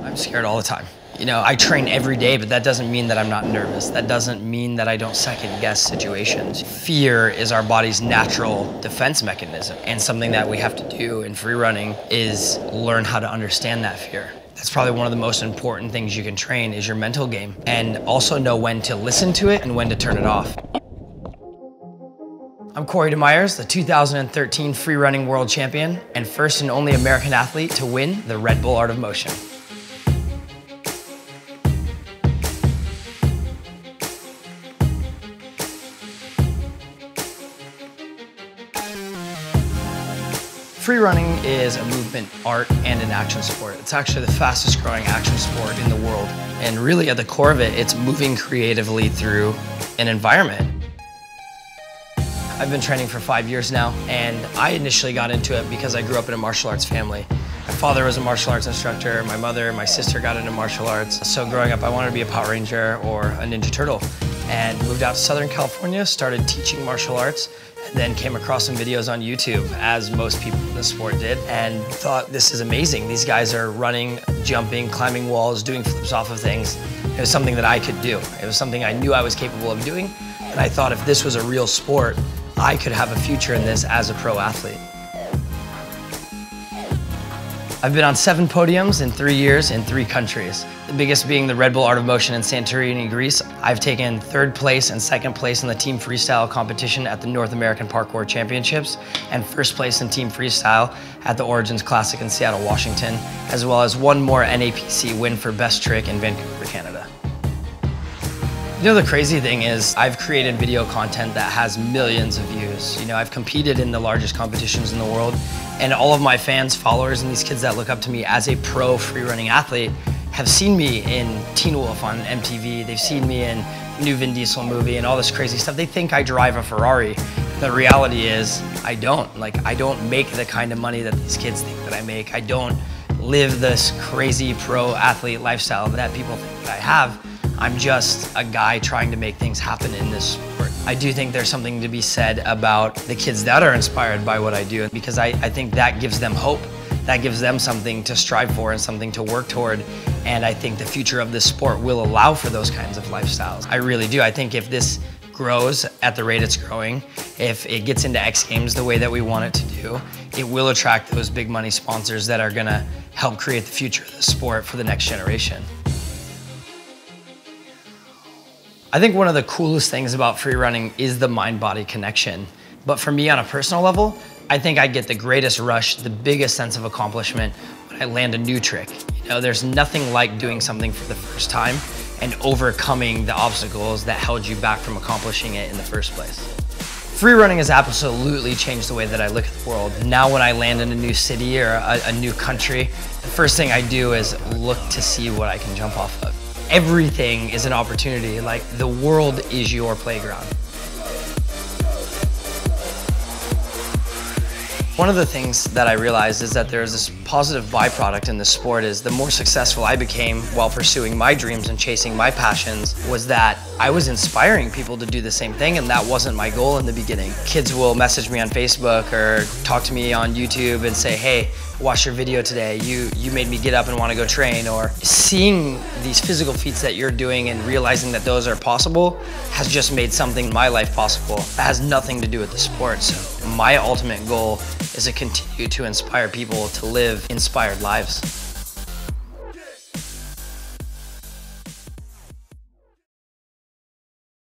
I'm scared all the time. You know, I train every day, but that doesn't mean that I'm not nervous. That doesn't mean that I don't second guess situations. Fear is our body's natural defense mechanism, and something that we have to do in free running is learn how to understand that fear. That's probably one of the most important things you can train is your mental game, and also know when to listen to it and when to turn it off. I'm Corey DeMeyers, the 2013 free running world champion and first and only American athlete to win the Red Bull Art of Motion. Free running is a movement, art, and an action sport. It's actually the fastest growing action sport in the world. And really at the core of it, it's moving creatively through an environment. I've been training for 5 years now, and I initially got into it because I grew up in a martial arts family. My father was a martial arts instructor, my mother and my sister got into martial arts. So growing up, I wanted to be a Power Ranger or a Ninja Turtle, and moved out to Southern California, started teaching martial arts, and then came across some videos on YouTube, as most people in the sport did, and thought, this is amazing. These guys are running, jumping, climbing walls, doing flips off of things. It was something that I could do. It was something I knew I was capable of doing, and I thought if this was a real sport, I could have a future in this as a pro athlete. I've been on 7 podiums in 3 years in 3 countries. The biggest being the Red Bull Art of Motion in Santorini, Greece. I've taken 3rd place and 2nd place in the team freestyle competition at the North American Parkour Championships, and 1st place in team freestyle at the Origins Classic in Seattle, Washington, as well as 1 more NAPC win for best trick in Vancouver, Canada. You know, the crazy thing is I've created video content that has millions of views. You know, I've competed in the largest competitions in the world, and all of my fans, followers, and these kids that look up to me as a pro free running athlete have seen me in Teen Wolf on MTV. They've seen me in the new Vin Diesel movie and all this crazy stuff. They think I drive a Ferrari. The reality is I don't. I don't make the kind of money that these kids think that I make. I don't live this crazy pro athlete lifestyle that people think that I have. I'm just a guy trying to make things happen in this sport. I do think there's something to be said about the kids that are inspired by what I do, because I think that gives them hope. That gives them something to strive for and something to work toward. And I think the future of this sport will allow for those kinds of lifestyles. I really do. I think if this grows at the rate it's growing, if it gets into X Games the way that we want it to do, it will attract those big money sponsors that are gonna help create the future of the sport for the next generation. I think one of the coolest things about free running is the mind-body connection. But for me on a personal level, I think I get the greatest rush, the biggest sense of accomplishment when I land a new trick. You know, there's nothing like doing something for the first time and overcoming the obstacles that held you back from accomplishing it in the first place. Free running has absolutely changed the way that I look at the world. Now when I land in a new city or a new country, the first thing I do is look to see what I can jump off of. Everything is an opportunity. Like, the world is your playground. One of the things that I realized is that there's this positive byproduct in this sport is the more successful I became while pursuing my dreams and chasing my passions was that I was inspiring people to do the same thing, and that wasn't my goal in the beginning. Kids will message me on Facebook or talk to me on YouTube and say, hey, watch your video today, you made me get up and want to go train. Or seeing these physical feats that you're doing and realizing that those are possible has just made something in my life possible. That has nothing to do with the sport. So my ultimate goal is to continue to inspire people to live inspired lives.